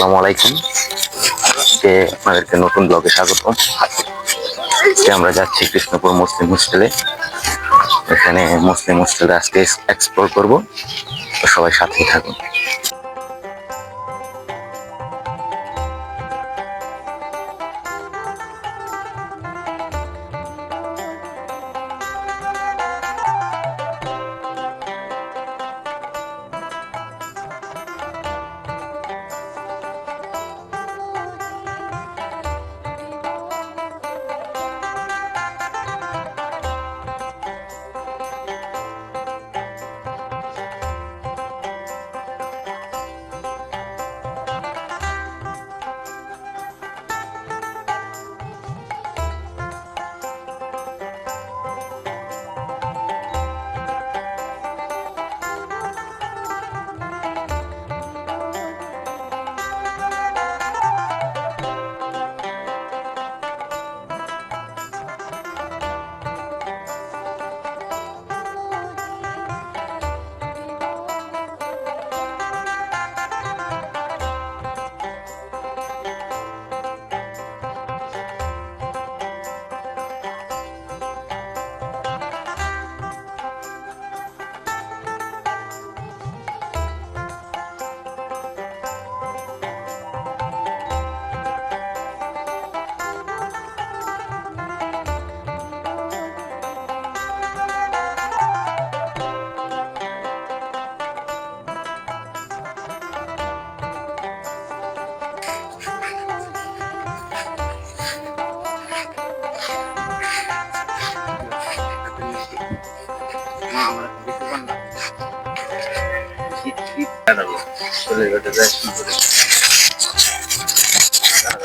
আসসালামু আলাইকুম। আপনাদেরকে নতুন ব্লগে স্বাগতম। আমরা যাচ্ছি কৃষ্ণপুর মুসলিম হোস্টেলে। এখানে মুসলিম হোস্টেলে আজকে এক্সপ্লোর করব, সবাই সাথেই থাকুন।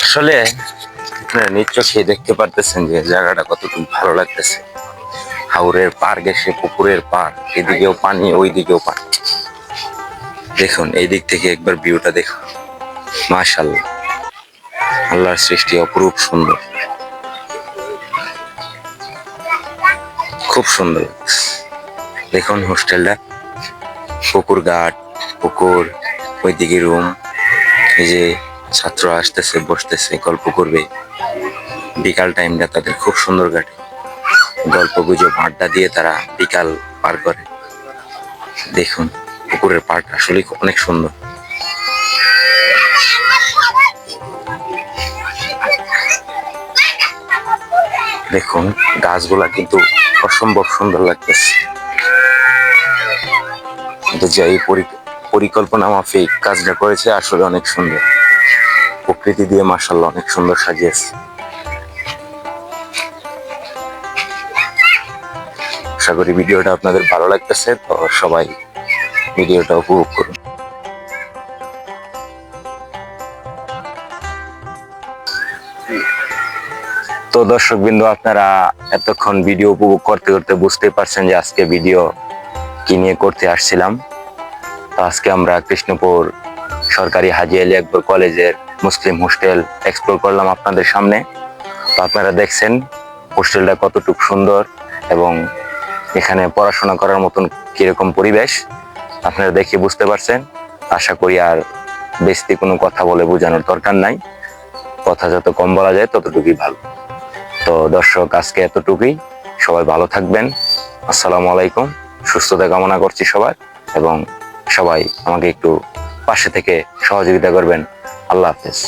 আসলে নিজ চোখে দেখতে পারতেছেন যে জায়গাটা কতটুকু ভালো লাগতেছে। হাওরের পার গেছে, পুকুরের পার, এদিকেও পানি ওইদিকেও পানি। দেখুন এই দিক থেকে একবার ভিউটা দেখুন, মাশাআল্লাহ, আল্লাহর সৃষ্টি অপরূপ সুন্দর, খুব সুন্দর। দেখুন হোস্টেলটা, পুকুর ঘাট, পুকুর, ওইদিকে রুম। এই যে ছাত্র আসতেছে, বসতেছে, গল্প করবে। বিকাল টাইমটা তাদের খুব সুন্দর কাটে, গল্প গুজব আড্ডা দিয়ে তারা বিকাল পার করে। দেখুন পুকুরের পাড়টা আসলে অনেক সুন্দর। দেখুন গাছগুলা কিন্তু অসম্ভব সুন্দর লাগতেছে। যে এই পরিকল্পনা মাফিক কাজটা করেছে আসলে অনেক সুন্দর। প্রকৃতি দিয়ে মাশাআল্লাহ অনেক সুন্দর সাজিয়েছে। আশা করি ভিডিওটা আপনাদের ভালো লাগতেছে, তো সবাই ভিডিওটা উপভোগ করুন। তো দর্শকবৃন্দ, আপনারা এতক্ষণ ভিডিও উপভোগ করতে করতে বুঝতেই পারছেন যে আজকে ভিডিও কি নিয়ে করতে আসছিলাম। তো আজকে আমরা কৃষ্ণপুর সরকারি হাজী আলী আকবর কলেজের মুসলিম হোস্টেল এক্সপ্লোর করলাম আপনাদের সামনে। তো আপনারা দেখছেন হোস্টেলটা কতটুকু সুন্দর এবং এখানে পড়াশোনা করার মতন কিরকম পরিবেশ আপনারা দেখে বুঝতে পারছেন। আশা করি আর বেশি কোনো কথা বলে বোঝানোর দরকার নাই, কথা যত কম বলা যায় ততটুকুই ভালো। তো দর্শক, আজকে এতটুকুই। সবাই ভালো থাকবেন। আসসালামু আলাইকুম। সুস্থতা কামনা করছি সবার, এবং সবাই আমাকে একটু পাশে থেকে সহযোগিতা করবেন। আল্লাহ হাফেজ।